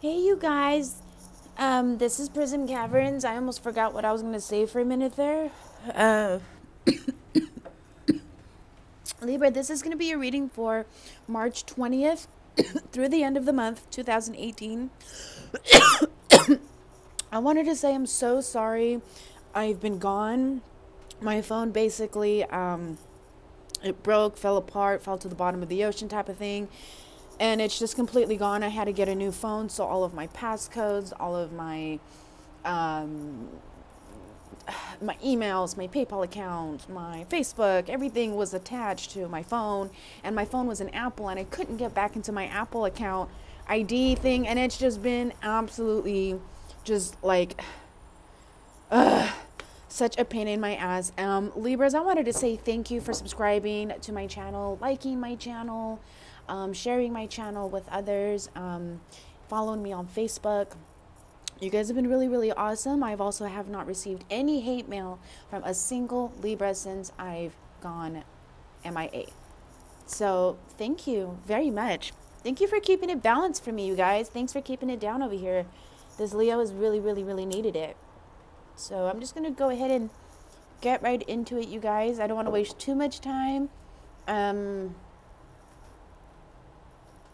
Hey, you guys. This is Prism Caverns. I almost forgot what I was going to say for a minute there. Uh, Libra, this is going to be a reading for March 20th through the end of the month, 2018. I wanted to say I'm so sorry. I've been gone. My phone basically, it broke, fell apart, fell to the bottom of the ocean type of thing. And it's just completely gone. I had to get a new phone, so all of my passcodes, all of um, my emails, my PayPal account, my Facebook, everything was attached to my phone, and my phone was an Apple, and I couldn't get back into my Apple account ID thing, and it's just been absolutely just like such a pain in my ass. Libras, I wanted to say thank you for subscribing to my channel, liking my channel, sharing my channel with others, following me on Facebook. You guys have been really, really awesome. I've also have not received any hate mail from a single Libra since I've gone MIA. So thank you very much. Thank you for keeping it balanced for me, you guys. Thanks for keeping it down over here. This Leo has really, really, really needed it. So I'm just going to go ahead and get right into it, you guys. I don't want to waste too much time.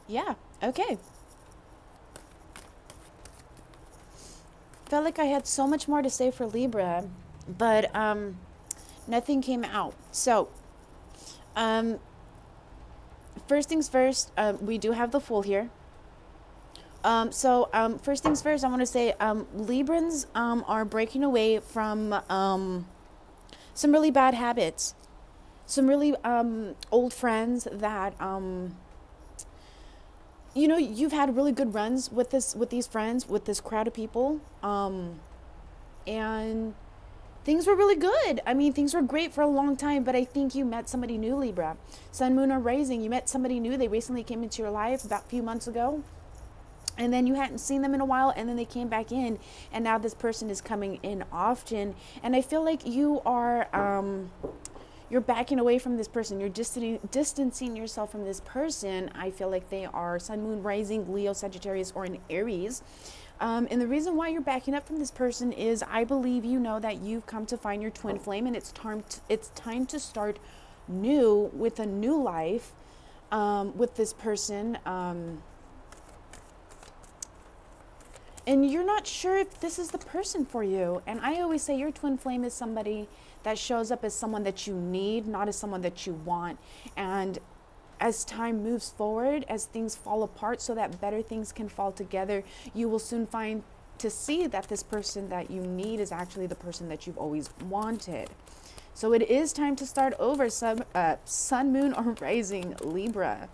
Yeah, okay. Felt like I had so much more to say for Libra, but nothing came out. So, first things first, we do have the Fool here. First things first, I want to say Librans are breaking away from some really bad habits, some really old friends that you know, you've had really good runs with these friends, with this crowd of people, and things were really good. I mean, things were great for a long time, but I think you met somebody new, Libra. Sun, Moon, or Rising, you met somebody new. They recently came into your life about a few months ago, and then you hadn't seen them in a while, and then they came back in, and now this person is coming in often, and I feel like you are you're backing away from this person. You're distancing yourself from this person. I feel like they are Sun, Moon, Rising, Leo, Sagittarius, or an Aries. And the reason why you're backing up from this person is I believe you know that you've come to find your twin flame, and it's time to start new with a new life with this person. And you're not sure if this is the person for you. And I always say your twin flame is somebody that shows up as someone that you need, not as someone that you want. And as time moves forward, as things fall apart so that better things can fall together, you will soon find to see that this person that you need is actually the person that you've always wanted. So it is time to start over, Sun, Moon, or Rising, Libra.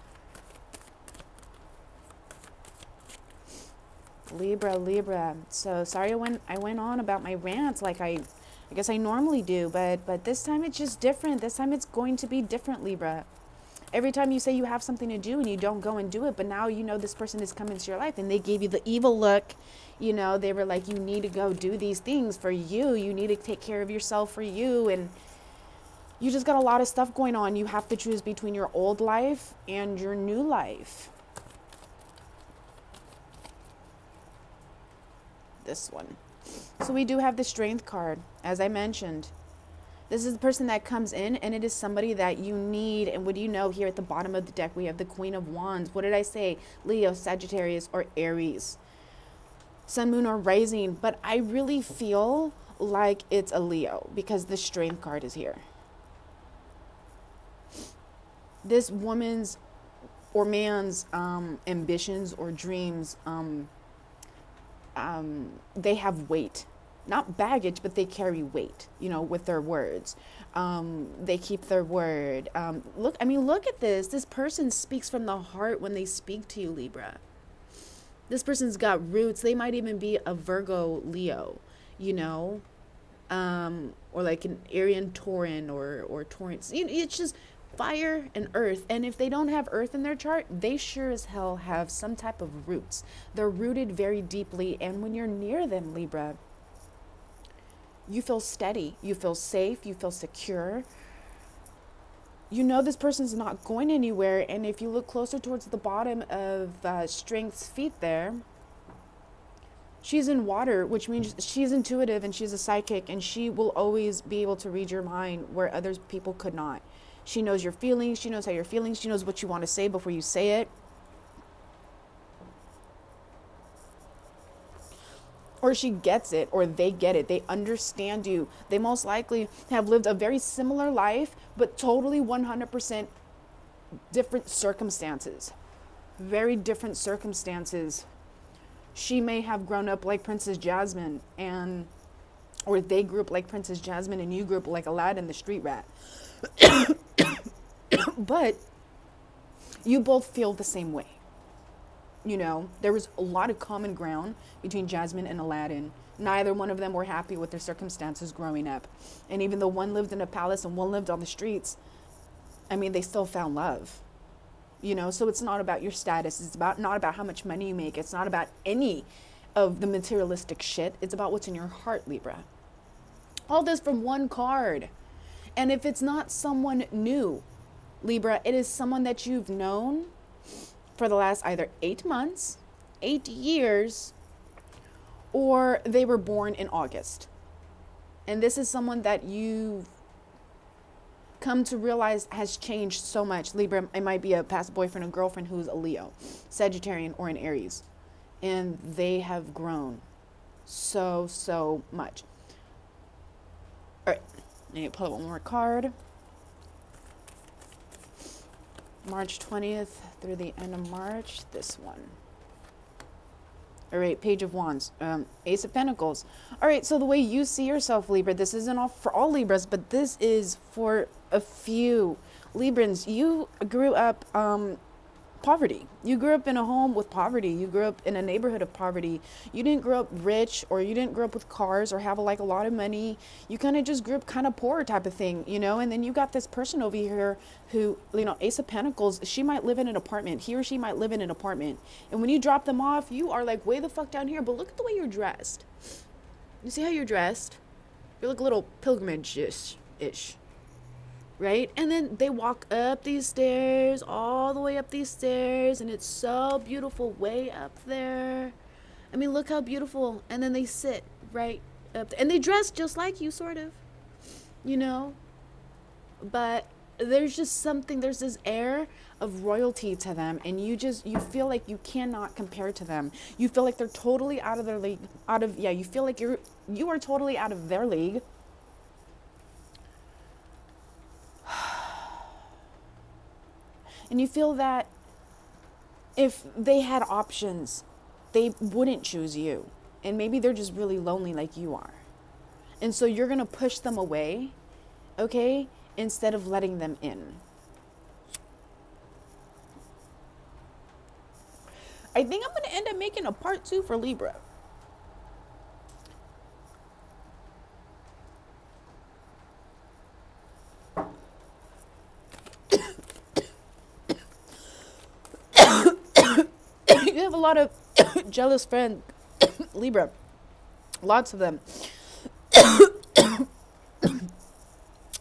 Libra. So sorry I went on about my rants like I guess I normally do, but this time it's just different. This time it's going to be different, Libra. Every time you say you have something to do and you don't go and do it, but now you know this person is coming into your life and they gave you the evil look. You know, they were like, you need to go do these things for you. You need to take care of yourself for you. And you just got a lot of stuff going on. You have to choose between your old life and your new life. This one. So we do have the Strength card, as I mentioned. This is the person that comes in, and it is somebody that you need. And what do you know? Here at the bottom of the deck, we have the Queen of Wands. What did I say? Leo, Sagittarius, or Aries. Sun, Moon, or Rising. But I really feel like it's a Leo because the Strength card is here. This woman's or man's ambitions or dreams, they have weight. Not baggage, but they carry weight, you know, with their words. They keep their word. Look at this. This person speaks from the heart when they speak to you, Libra. This person's got roots. They might even be a Virgo Leo, you know, or like an Arian Tauran or Taurus. You know, it's just fire and earth. And if they don't have earth in their chart, they sure as hell have some type of roots. They're rooted very deeply. And when you're near them, Libra, you feel steady, you feel safe, you feel secure. You know this person's not going anywhere. And if you look closer towards the bottom of Strength's feet there, She's in water, which means she's intuitive and she's a psychic, and she will always be able to read your mind where other people could not. She knows your feelings. She knows how you're feeling. She knows what you want to say before you say it. Or she gets it, or they get it. They understand you. They most likely have lived a very similar life, but totally 100% different circumstances. Very different circumstances. She may have grown up like Princess Jasmine, or they grew up like Princess Jasmine and you grew up like Aladdin the street rat. But you both feel the same way. You know, there was a lot of common ground between Jasmine and Aladdin. Neither one of them were happy with their circumstances growing up. And even though one lived in a palace and one lived on the streets, I mean, they still found love. You know, so it's not about your status. It's not about how much money you make. It's not about any of the materialistic shit. It's about what's in your heart, Libra. All this from one card. And if it's not someone new, Libra, it is someone that you've known for the last either 8 months, 8 years, or they were born in August. And this is someone that you've come to realize has changed so much. Libra, it might be a past boyfriend or girlfriend who's a Leo, Sagittarian, or an Aries. And they have grown so much. All right, I need to pull out one more card. March 20th through the end of March, this one. All right, Page of Wands, Ace of Pentacles. All right, so the way you see yourself, Libra, this isn't all for all Libras, but this is for a few Librans. You grew up poverty. You grew up in a home with poverty. You grew up in a neighborhood of poverty. You didn't grow up rich, or you didn't grow up with cars or have like a lot of money. You kind of just grew up kind of poor type of thing, you know. And then you got this person over here who, you know, Ace of Pentacles, she might live in an apartment. He or she might live in an apartment. And when you drop them off, you are like way the fuck down here. But look at the way you're dressed. You see how you're dressed? You look a little pilgrimage-ish. Right? And then they walk up these stairs, all the way up these stairs, and it's so beautiful way up there. I mean, look how beautiful. And then they sit right up there. And they dress just like you, sort of, you know. But there's just something, there's this air of royalty to them, and you feel like you cannot compare to them. You feel like they're totally out of their league, you feel like you are totally out of their league. And you feel that if they had options, they wouldn't choose you. And maybe they're just really lonely like you are. And so you're going to push them away, okay, instead of letting them in. I think I'm going to end up making a part 2 for Libra. You have a lot of jealous friends, Libra. Lots of them.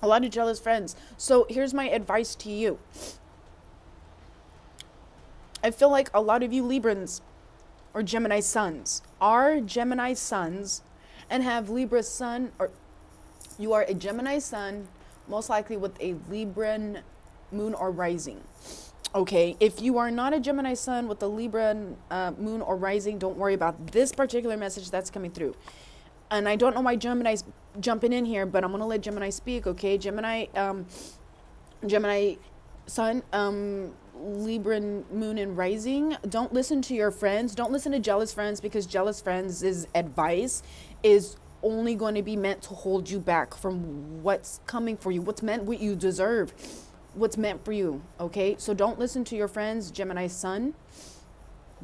A lot of jealous friends. So here's my advice to you. I feel like a lot of you Librans or Gemini suns are Gemini suns and have Libra sun, or you are a Gemini sun, most likely with a Libran moon or rising. Okay, if you are not a Gemini sun with a Libra moon or rising, don't worry about this particular message that's coming through. And I don't know why Gemini's jumping in here, but I'm going to let Gemini speak, okay? Gemini sun, Libran moon and rising. Don't listen to your friends. Don't listen to jealous friends, because jealous friends' advice is only going to be meant to hold you back from what's coming for you, what's meant, what you deserve, what's meant for you, okay? So don't listen to your friends, Gemini sun.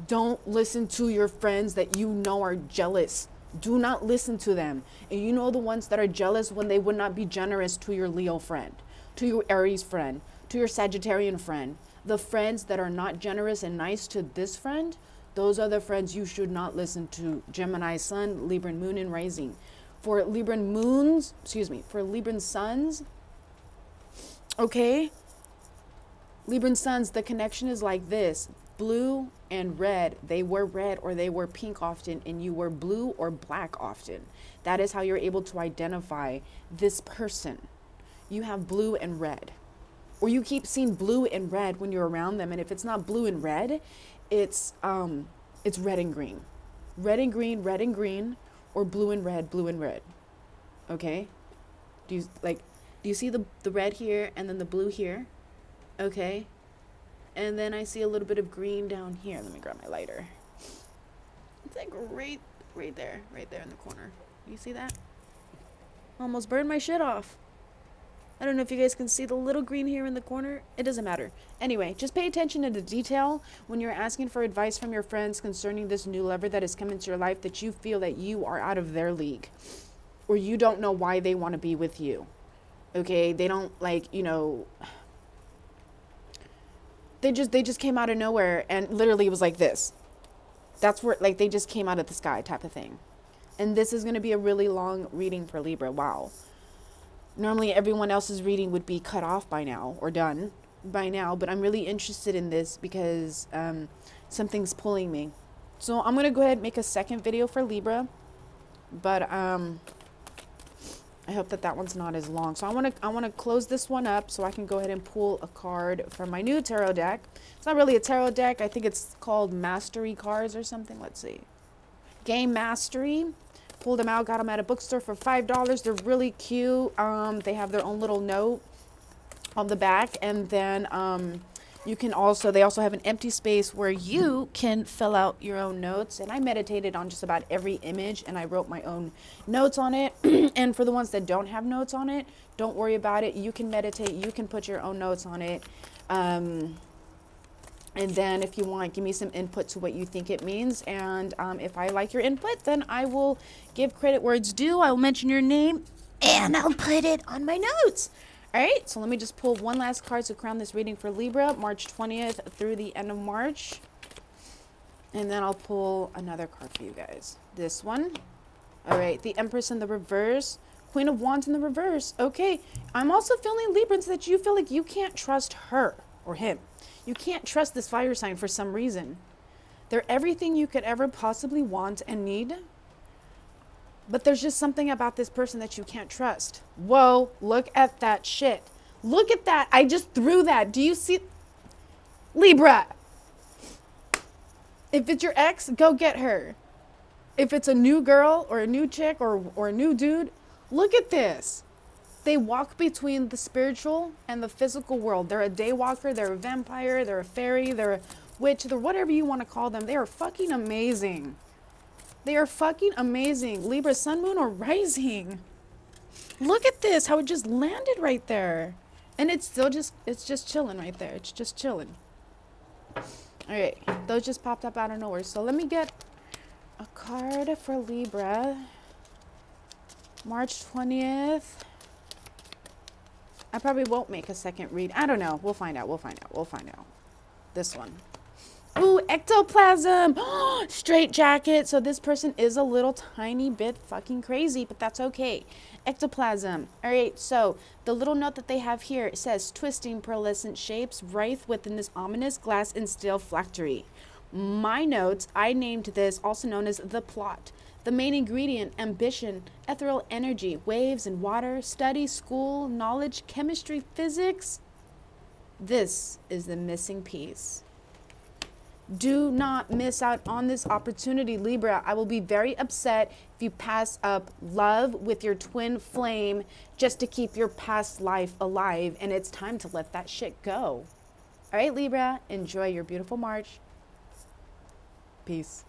Don't listen to your friends that you know are jealous. Do not listen to them. And you know the ones that are jealous when they would not be generous to your Leo friend, to your Aries friend, to your Sagittarian friend. The friends that are not generous and nice to this friend, those are the friends you should not listen to. Gemini sun, Libran moon and rising. For Libran moons, for Libran suns, okay? Libran suns, the connection is like this. blue and red. They were red or they were pink often, and you were blue or black often. That is how you're able to identify this person. You have blue and red, or you keep seeing blue and red when you're around them. And if it's not blue and red, it's red and green, red and green, red and green, or blue and red, blue and red. Okay. Do you see the red here and then the blue here? Okay. And then I see a little bit of green down here. Let me grab my lighter. It's like right there in the corner. You see that? Almost burned my shit off. I don't know if you guys can see the little green here in the corner. It doesn't matter. Anyway, just pay attention to the detail when you're asking for advice from your friends concerning this new lover that has come into your life, that you feel that you are out of their league, or you don't know why they want to be with you. Okay? They don't, like, you know, they just came out of nowhere, and literally it was like this. That's where, like, they just came out of the sky type of thing. And this is going to be a really long reading for Libra. Wow. Normally everyone else's reading would be cut off by now or done by now, but I'm really interested in this because something's pulling me. So I'm going to go ahead and make a second video for Libra, but I hope that one's not as long. So I want to close this one up so I can go ahead and pull a card from my new tarot deck. It's not really a tarot deck. I think it's called Mastery cards or something. Let's see. Game Mastery. Pulled them out, got them at a bookstore for $5. They're really cute. They have their own little note on the back, and then you can also, they also have an empty space where you can fill out your own notes. And I meditated on just about every image, and I wrote my own notes on it. And for the ones that don't have notes on it, don't worry about it. You can meditate. You can put your own notes on it. And then if you want, give me some input to what you think it means. And if I like your input, then I will give credit where it's due. I will mention your name, and I'll put it on my notes. All right, so let me just pull one last card to crown this reading for Libra, March 20th through the end of March. And then I'll pull another card for you guys. This one. All right, the Empress in the reverse. Queen of Wands in the reverse. Okay, I'm also feeling, Librans, that you feel like you can't trust her or him. You can't trust this fire sign for some reason. They're everything you could ever possibly want and need. But there's just something about this person that you can't trust. Whoa, look at that shit. Look at that. I just threw that. Do you see? Libra. If it's your ex, go get her. If it's a new girl or a new chick or a new dude, look at this. They walk between the spiritual and the physical world. They're a daywalker, they're a vampire, they're a fairy, they're a witch, they're whatever you want to call them. They are fucking amazing. They are fucking amazing. Libra, sun, moon, or rising. Look at this, how it just landed right there. And it's still just, it's just chilling right there. It's just chilling. All right, those just popped up out of nowhere. So let me get a card for Libra. March 20th. I probably won't make a second read. I don't know. We'll find out. We'll find out. We'll find out. This one. Ooh, ectoplasm. Straight jacket. So this person is a little tiny bit fucking crazy, but that's okay. Ectoplasm. All right. So the little note that they have here, it says twisting pearlescent shapes writhe within this ominous glass and steel phylactery. My notes, I named this also known as the plot. The main ingredient, ambition, ethereal energy, waves and water, study, school, knowledge, chemistry, physics. This is the missing piece. Do not miss out on this opportunity, Libra. I will be very upset if you pass up love with your twin flame just to keep your past life alive, and it's time to let that shit go. All right, Libra, enjoy your beautiful March. Peace.